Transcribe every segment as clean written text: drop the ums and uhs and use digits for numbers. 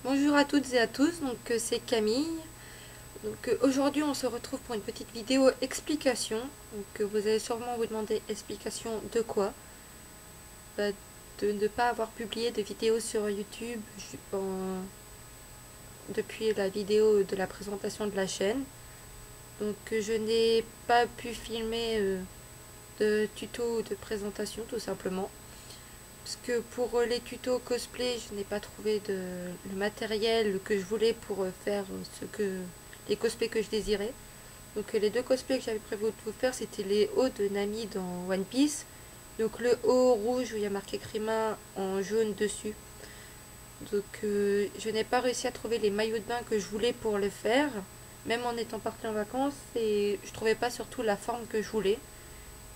Bonjour à toutes et à tous, donc c'est Camille. Donc aujourd'hui on se retrouve pour une petite vidéo explication. Donc vous allez sûrement vous demander explication de quoi? Bah, de ne pas avoir publié de vidéo sur YouTube depuis la vidéo de la présentation de la chaîne. Donc je n'ai pas pu filmer de tuto ou de présentation tout simplement. Parce que pour les tutos cosplay, je n'ai pas trouvé le matériel que je voulais pour faire les cosplays que je désirais. Donc les deux cosplays que j'avais prévu de vous faire, c'était les hauts de Nami dans One Piece. Donc le haut rouge où il y a marqué Krima en jaune dessus. Donc je n'ai pas réussi à trouver les maillots de bain que je voulais pour le faire, même en étant partie en vacances, et je trouvais pas surtout la forme que je voulais.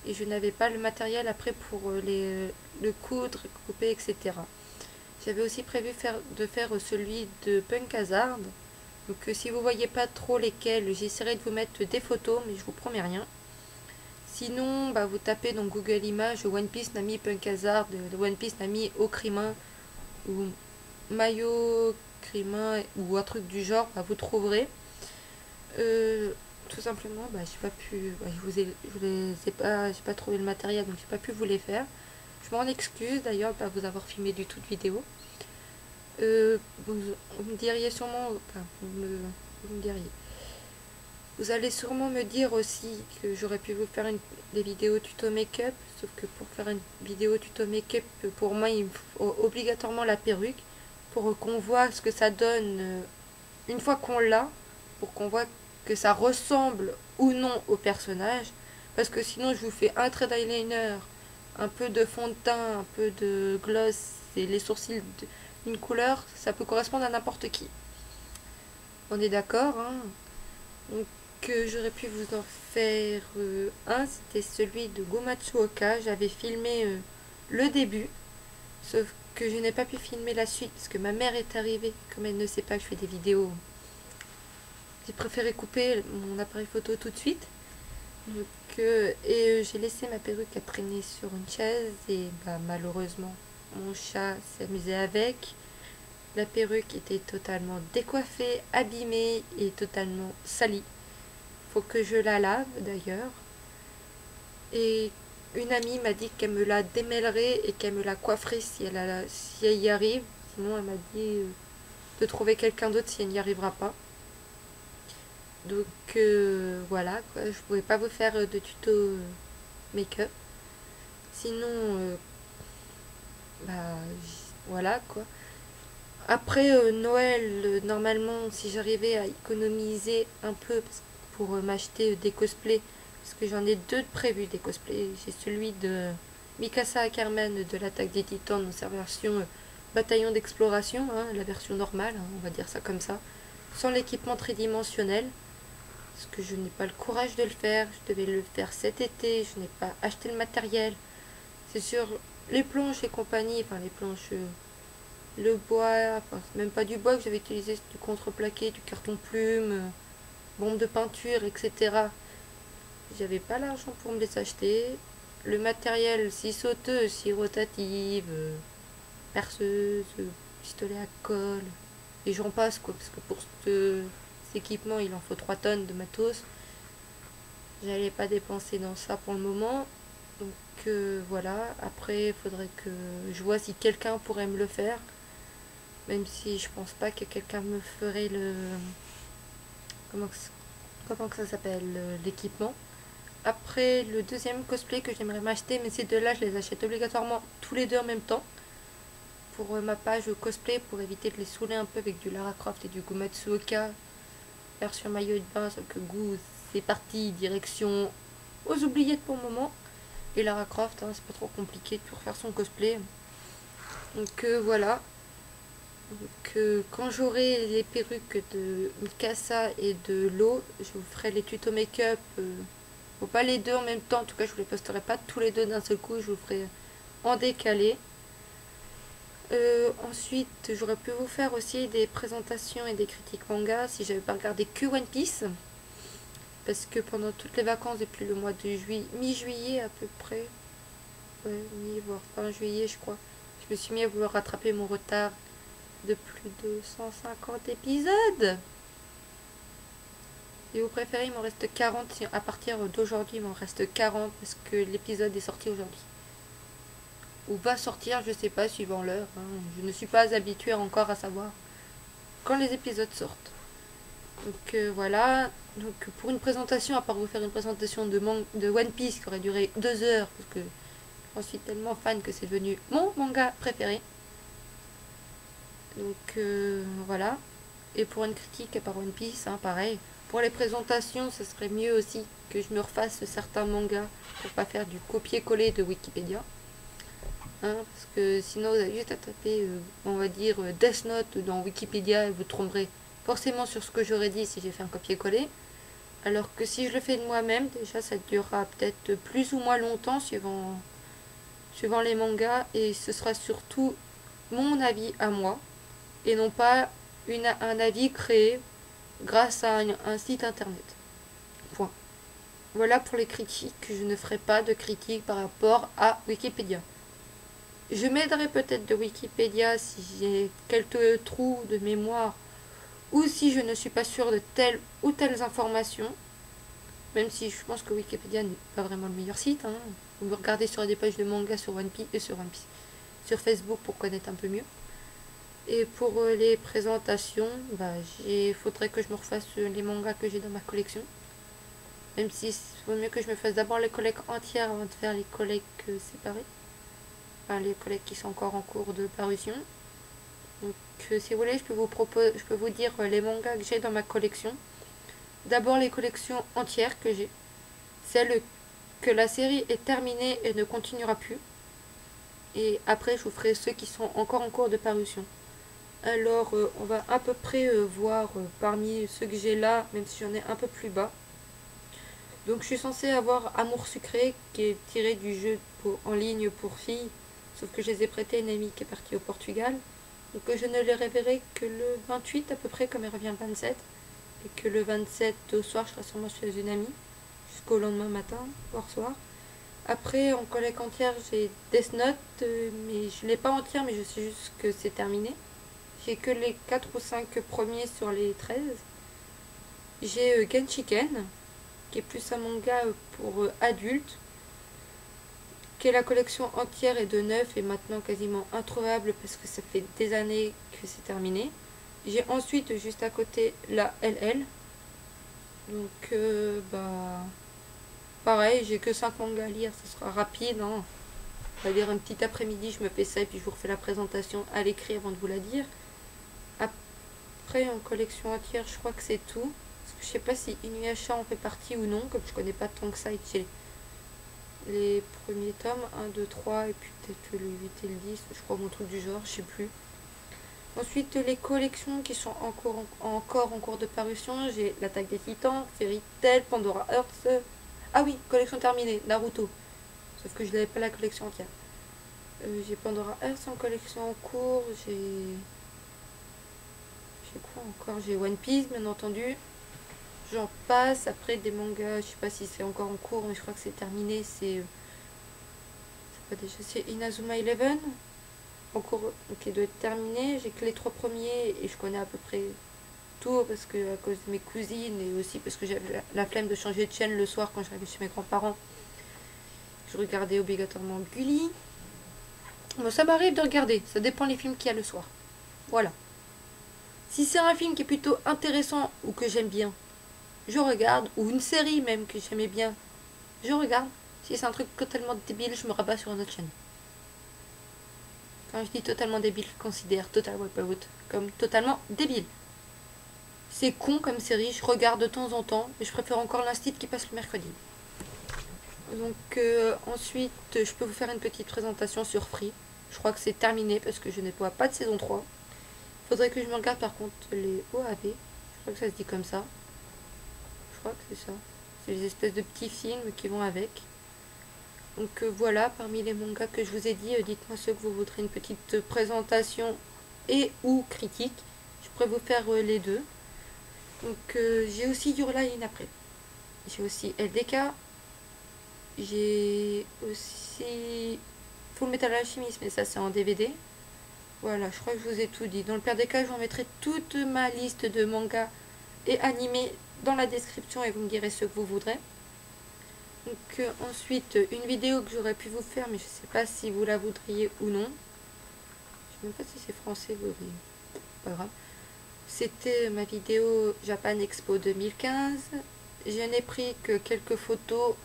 Et je n'avais pas le matériel après pour le coudre, couper, etc. J'avais aussi prévu de faire celui de Punk Hazard. Donc si vous voyez pas trop lesquels, j'essaierai de vous mettre des photos, mais je vous promets rien. Sinon, bah, vous tapez dans Google Images One Piece Nami Punk Hazard, One Piece Nami Okrima ou Mayo Krima ou un truc du genre, bah, vous trouverez. Euh, Tout simplement, bah, j'ai pas pu, bah, je vous les ai pas, j'ai pas trouvé le matériel, donc j'ai pas pu vous les faire. Je m'en excuse d'ailleurs de pas vous avoir filmé du tout de vidéo. Euh, vous, vous me diriez sûrement, enfin, vous me diriez. Vous allez sûrement me dire aussi que j'aurais pu vous faire des vidéos tuto make-up, sauf que pour faire une vidéo tuto make-up, pour moi, il me faut obligatoirement la perruque pour qu'on voit ce que ça donne une fois qu'on l'a, pour qu'on voit que ça ressemble ou non au personnage. Parce que sinon, je vous fais un trait d'eyeliner, un peu de fond de teint, un peu de gloss et les sourcils d'une couleur, ça peut correspondre à n'importe qui. On est d'accord, hein? Donc, j'aurais pu vous en faire un, c'était celui de Gomatsuoka. J'avais filmé le début, sauf que je n'ai pas pu filmer la suite parce que ma mère est arrivée. Comme elle ne sait pas que je fais des vidéos, j'ai préféré couper mon appareil photo tout de suite. Donc, j'ai laissé ma perruque à traîner sur une chaise et bah, malheureusement, mon chat s'amusait avec. La perruque était totalement décoiffée, abîmée et totalement salie. Faut que je la lave d'ailleurs. Et une amie m'a dit qu'elle me la démêlerait et qu'elle me la coifferait si elle y arrive. Sinon, elle m'a dit de trouver quelqu'un d'autre si elle n'y arrivera pas. Donc voilà, quoi. Je pouvais pas vous faire de tuto make-up. Sinon, bah voilà quoi. Après Noël, normalement, si j'arrivais à économiser un peu pour m'acheter des cosplays, parce que j'en ai deux de prévus des cosplays. J'ai celui de Mikasa Ackerman de l'attaque des Titans dans sa version bataillon d'exploration, hein, la version normale, hein, on va dire ça comme ça, sans l'équipement tridimensionnel, parce que je n'ai pas le courage de le faire. Je devais le faire cet été, je n'ai pas acheté le matériel. C'est sûr, les planches et compagnie, enfin les planches, le bois, enfin c'est même pas du bois que j'avais utilisé, c'est du contreplaqué, du carton plume, bombe de peinture, etc. J'avais pas l'argent pour me les acheter. Le matériel, scie sauteuse, scie rotative, perceuse, pistolet à colle, et j'en passe quoi, parce que pour cet équipement il en faut 3 tonnes de matos. J'allais pas dépenser dans ça pour le moment. Donc voilà, après il faudrait que je vois si quelqu'un pourrait me le faire. Même si je pense pas que quelqu'un me ferait le. Comment, comment que ça s'appelle, l'équipement. Après, le deuxième cosplay que j'aimerais m'acheter, mais ces deux-là, je les achète obligatoirement tous les deux en même temps. Pour ma page cosplay, pour éviter de les saouler un peu avec du Lara Croft et du Gomatsuoka. Version maillot de bain, sauf que goût, c'est parti, direction aux oubliettes pour le moment. Et Lara Croft, hein, c'est pas trop compliqué pour faire son cosplay. Donc voilà. Donc, quand j'aurai les perruques de Mikasa et de Lo, je vous ferai les tutos make-up. Faut pas les deux en même temps, en tout cas je vous les posterai pas tous les deux d'un seul coup, je vous ferai en décalé. Ensuite, j'aurais pu vous faire aussi des présentations et des critiques manga si j'avais pas regardé que One Piece. Parce que pendant toutes les vacances, depuis le mois de juillet, mi-juillet à peu près, ouais, mi voire fin juillet je crois, je me suis mis à vouloir rattraper mon retard de plus de 150 épisodes. Et vous préférez, il m'en reste 40. À partir d'aujourd'hui, il m'en reste 40 parce que l'épisode est sorti aujourd'hui. Ou va sortir, je sais pas, suivant l'heure. Je ne suis pas habituée encore à savoir quand les épisodes sortent. Donc voilà. Donc pour une présentation, à part vous faire une présentation de One Piece qui aurait duré 2 heures, parce que j'en suis tellement fan que c'est devenu mon manga préféré. Donc voilà. Et pour une critique à part One Piece, pareil. Pour les présentations, ce serait mieux aussi que je me refasse certains mangas pour pas faire du copier-coller de Wikipédia. Parce que sinon vous avez juste à taper, on va dire, Death Note dans Wikipédia et vous tomberez forcément sur ce que j'aurais dit si j'ai fait un copier-coller. Alors que si je le fais de moi-même, déjà ça durera peut-être plus ou moins longtemps suivant les mangas et ce sera surtout mon avis à moi et non pas un avis créé grâce à un site internet. Point. Voilà pour les critiques. Je ne ferai pas de critiques par rapport à Wikipédia. Je m'aiderai peut-être de Wikipédia si j'ai quelques trous de mémoire ou si je ne suis pas sûre de telles ou telles informations. Même si je pense que Wikipédia n'est pas vraiment le meilleur site. Vous regardez sur des pages de manga sur One Piece et sur Facebook pour connaître un peu mieux. Et pour les présentations, il faudrait que je me refasse les mangas que j'ai dans ma collection. Même si il vaut mieux que je me fasse d'abord les collectes entières avant de faire les collectes séparées. Enfin, les collectes qui sont encore en cours de parution. Donc si vous voulez, je peux vous dire les mangas que j'ai dans ma collection. D'abord les collections entières que j'ai. Celles que la série est terminée et ne continuera plus. Et après, je vous ferai ceux qui sont encore en cours de parution. Alors, on va à peu près voir parmi ceux que j'ai là, même si j'en ai un peu plus bas. Donc, je suis censée avoir Amour Sucré, qui est tiré du jeu en ligne pour filles. Sauf que je les ai prêtés à une amie qui est partie au Portugal. Donc, je ne les reverrai que le 28 à peu près, comme elle revient le 27. Et que le 27 au soir, je serai sûrement chez une amie. Jusqu'au lendemain matin, voire soir. Après, en collecte entière, j'ai Death Note, mais je ne l'ai pas entière, mais je sais juste que c'est terminé. J'ai que les 4 ou 5 premiers sur les 13. J'ai Genshiken, qui est plus un manga pour adultes, qui est la collection entière et de 9 et maintenant quasiment introuvable parce que ça fait des années que c'est terminé. J'ai ensuite juste à côté la LL. Donc pareil, j'ai que 5 mangas à lire, ça sera rapide. On va dire un petit après-midi, je me fais ça et puis je vous refais la présentation à l'écrit avant de vous la dire. Après, en collection entière, je crois que c'est tout. Parce que je sais pas si Inuyasha en fait partie ou non, comme je connais pas tant que ça. J'ai les premiers tomes, 1, 2, 3, et puis peut-être le 8 et le 10, je crois, mon truc du genre, je sais plus. Ensuite, les collections qui sont encore en cours de parution, j'ai l'Attaque des Titans, Fairy Tail, Pandora Hearts. Ah oui, collection terminée, Naruto. Sauf que je n'avais pas la collection entière. J'ai Pandora Hearts en collection en cours, j'ai quoi encore? J'ai One Piece, bien entendu. J'en passe. Après, des mangas, je sais pas si c'est encore en cours, mais je crois que c'est terminé. C'est Inazuma Eleven. En cours, qui doit être terminé. J'ai que les 3 premiers et je connais à peu près tout parce que à cause de mes cousines et aussi parce que j'avais la flemme de changer de chaîne le soir quand j'arrivais chez mes grands-parents. Je regardais obligatoirement Gulli. Bon, ça m'arrive de regarder. Ça dépend les films qu'il y a le soir. Voilà. Si c'est un film qui est plutôt intéressant ou que j'aime bien, je regarde. Ou une série même que j'aimais bien, je regarde. Si c'est un truc totalement débile, je me rabats sur une autre chaîne. Quand je dis totalement débile, je considère Total Wipeout comme totalement débile. C'est con comme série, je regarde de temps en temps, mais je préfère encore l'Instit qui passe le mercredi. Donc ensuite, je peux vous faire une petite présentation sur Free. Je crois que c'est terminé parce que je ne vois pas de saison 3. Faudrait que je me regarde par contre les OAV. Je crois que ça se dit comme ça. Je crois que c'est ça. C'est les espèces de petits films qui vont avec. Donc voilà, parmi les mangas que je vous ai dit, dites-moi ceux que vous voudrez une petite présentation et ou critique. Je pourrais vous faire les deux. Donc j'ai aussi Your Line après. J'ai aussi LDK. J'ai aussi Full Metal Alchemist, mais ça c'est en DVD. Voilà, je crois que je vous ai tout dit. Dans le pire des cas, je vous mettrai toute ma liste de mangas et animés dans la description et vous me direz ce que vous voudrez. Donc ensuite, une vidéo que j'aurais pu vous faire, mais je sais pas si vous la voudriez ou non. Je sais même pas si c'est français, vous pas grave. C'était ma vidéo Japan Expo 2015. Je n'ai pris que quelques photos.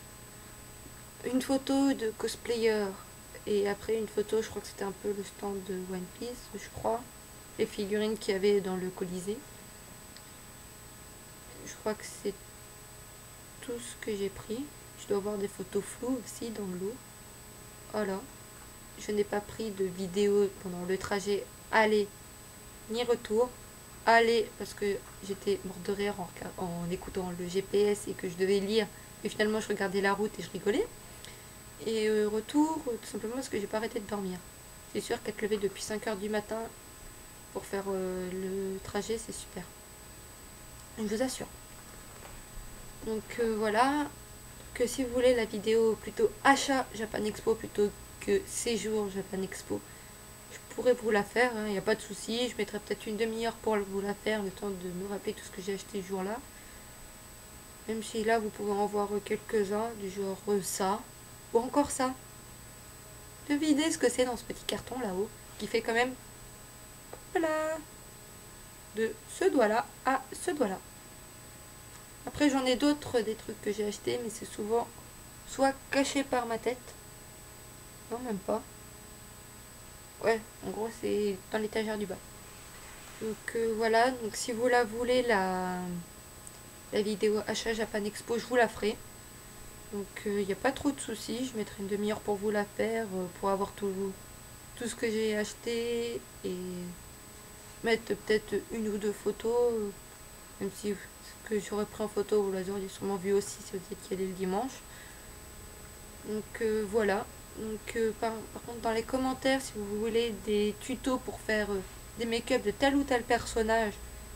Une photo de cosplayer et après une photo, je crois que c'était un peu le stand de One Piece, je crois. Les figurines qu'il y avait dans le Colisée. Je crois que c'est tout ce que j'ai pris. Je dois avoir des photos floues aussi dans le lot. Voilà. Je n'ai pas pris de vidéo pendant le trajet aller ni retour. Aller parce que j'étais morte de rire en écoutant le GPS et que je devais lire. Mais finalement, je regardais la route et je rigolais. Et retour, tout simplement parce que j'ai pas arrêté de dormir. C'est sûr qu'être levé depuis 5 heures du matin pour faire le trajet, c'est super. Je vous assure. Donc voilà, que si vous voulez la vidéo plutôt achat Japan Expo plutôt que séjour Japan Expo, je pourrais vous la faire, il n'y a pas de souci. Je mettrai peut-être une demi-heure pour vous la faire, le temps de me rappeler tout ce que j'ai acheté ce jour-là. Même si là, vous pouvez en voir quelques-uns, du genre ça, ou encore ça. Devinez ce que c'est dans ce petit carton là-haut, qui fait quand même, voilà, de ce doigt-là à ce doigt-là. Après, j'en ai d'autres, des trucs que j'ai achetés, mais c'est souvent soit caché par ma tête. Non, même pas. Ouais, en gros, c'est dans l'étagère du bas. Donc voilà, donc si vous la voulez, la vidéo achat Japan Expo, je vous la ferai. Donc il n'y a pas trop de soucis, je mettrai une demi-heure pour vous la faire, pour avoir tout ce que j'ai acheté et mettre peut-être une ou deux photos, même si ce que j'aurais pris en photo, vous l'auriez sûrement vu aussi si vous étiez allé le dimanche. Donc voilà. Donc par contre dans les commentaires, si vous voulez des tutos pour faire des make-up de tel ou tel personnage,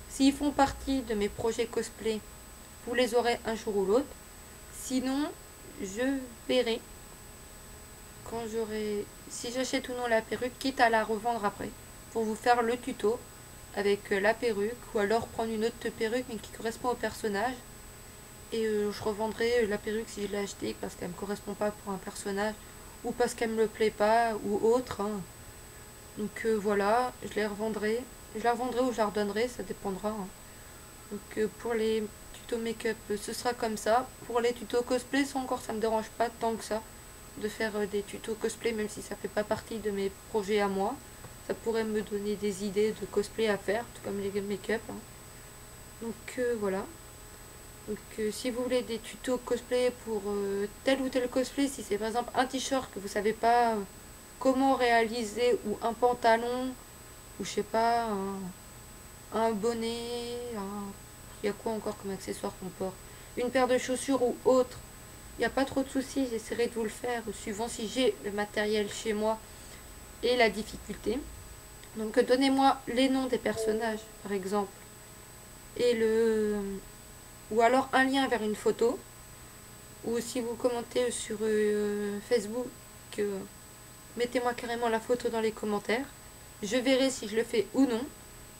s'ils font partie de mes projets cosplay, vous les aurez un jour ou l'autre. Sinon, je verrai quand j'aurai, si j'achète ou non la perruque, quitte à la revendre après, pour vous faire le tuto avec la perruque, ou alors prendre une autre perruque mais qui correspond au personnage. Et je revendrai la perruque si je l'ai achetée parce qu'elle ne me correspond pas pour un personnage, ou parce qu'elle me plaît pas, ou autre. Hein. Donc voilà, je les revendrai. Je la revendrai ou je la redonnerai, ça dépendra. Hein. Donc pour les tutos make-up, ce sera comme ça. Pour les tutos cosplay, ça encore, ça me dérange pas tant que ça de faire des tutos cosplay, même si ça fait pas partie de mes projets à moi. Ça pourrait me donner des idées de cosplay à faire, tout comme les make-up. Hein. Donc voilà. Donc si vous voulez des tutos cosplay pour tel ou tel cosplay, si c'est par exemple un t-shirt que vous savez pas comment réaliser, ou un pantalon, ou je sais pas, un bonnet, il y a quoi encore comme accessoire qu'on porte, une paire de chaussures ou autre, il n'y a pas trop de soucis, j'essaierai de vous le faire suivant si j'ai le matériel chez moi et la difficulté. Donc donnez-moi les noms des personnages par exemple, et ou alors un lien vers une photo, ou si vous commentez sur Facebook, mettez-moi carrément la photo dans les commentaires. Je verrai si je le fais ou non.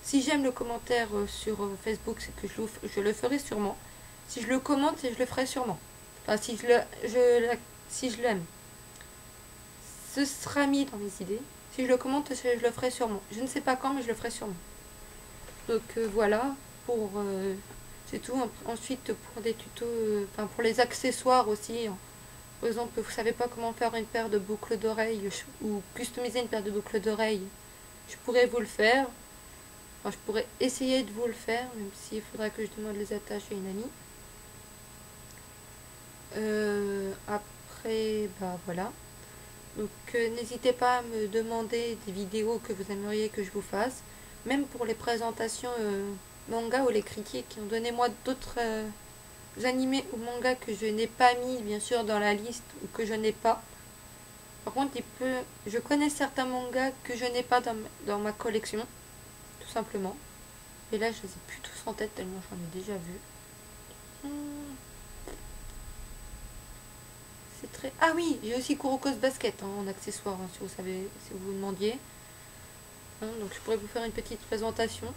Si j'aime le commentaire sur Facebook, c'est que je le ferai sûrement. Si je le commente, je le ferai sûrement. Enfin, si je l'aime, ce sera mis dans mes idées. Si je le commente, je le ferai sûrement. Je ne sais pas quand, mais je le ferai sûrement. Donc voilà, c'est tout. Ensuite, pour des tutos, enfin pour les accessoires aussi. Par exemple, vous savez pas comment faire une paire de boucles d'oreilles ou customiser une paire de boucles d'oreilles, je pourrais vous le faire. Enfin, je pourrais essayer de vous le faire, même s'il faudra que je demande les attaches à une amie. Après, bah voilà. Donc n'hésitez pas à me demander des vidéos que vous aimeriez que je vous fasse. Même pour les présentations manga ou les critiques. Donnez-moi d'autres animés ou mangas que je n'ai pas mis bien sûr dans la liste ou que je n'ai pas. Par contre, je connais certains mangas que je n'ai pas dans ma collection, tout simplement. Et là, je les ai plus tous en tête tellement j'en ai déjà vu. C'est très... Ah oui, j'ai aussi Kuroko's Basket hein, en accessoire, hein, si vous savez, si vous vous demandiez. hein, donc je pourrais vous faire une petite présentation.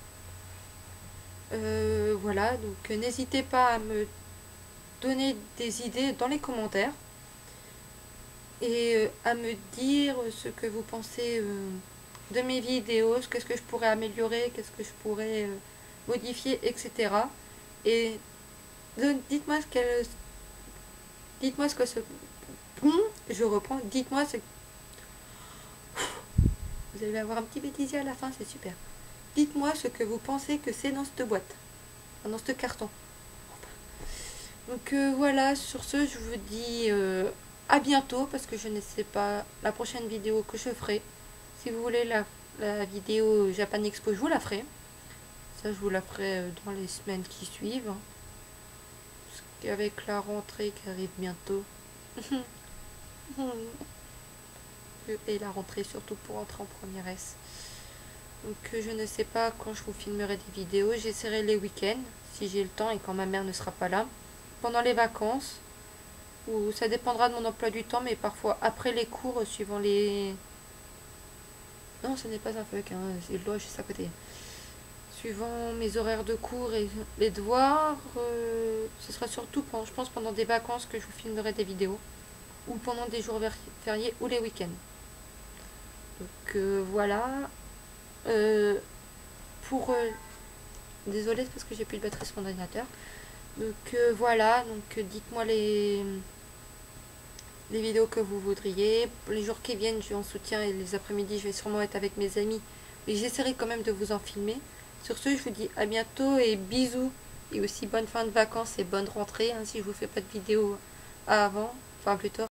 Voilà, donc n'hésitez pas à me donner des idées dans les commentaires et à me dire ce que vous pensez de mes vidéos, qu'est-ce que je pourrais améliorer, qu'est-ce que je pourrais modifier, etc. Et dites-moi dites-moi ce que ce... Je reprends, dites-moi ce... Vous allez avoir un petit bêtisier à la fin, c'est super. Dites-moi ce que vous pensez que c'est dans cette boîte, dans ce carton. Donc voilà, sur ce, je vous dis à bientôt, parce que je ne sais pas la prochaine vidéo que je ferai. Si vous voulez la vidéo Japan Expo, je vous la ferai. Ça, je vous la ferai dans les semaines qui suivent. Parce qu'avec la rentrée qui arrive bientôt. Et la rentrée surtout pour entrer en première S. Donc je ne sais pas quand je vous filmerai des vidéos. J'essaierai les week-ends, si j'ai le temps et quand ma mère ne sera pas là. Pendant les vacances, ou ça dépendra de mon emploi du temps, mais parfois après les cours, suivant les... Non, ce n'est pas un fuck, hein, c'est le doigt juste à côté. Suivant mes horaires de cours et les devoirs, ce sera surtout, je pense, pendant des vacances que je vous filmerai des vidéos. Ou pendant des jours fériés ou les week-ends. Donc voilà. Pour... désolée parce que j'ai plus de batterie sur mon ordinateur. Donc voilà, donc dites-moi les vidéos que vous voudriez. Les jours qui viennent, je suis en soutien et les après-midi, je vais sûrement être avec mes amis. Mais j'essaierai quand même de vous en filmer. Sur ce, je vous dis à bientôt et bisous. Et aussi bonne fin de vacances et bonne rentrée, hein, si je vous fais pas de vidéo avant, enfin plus tard.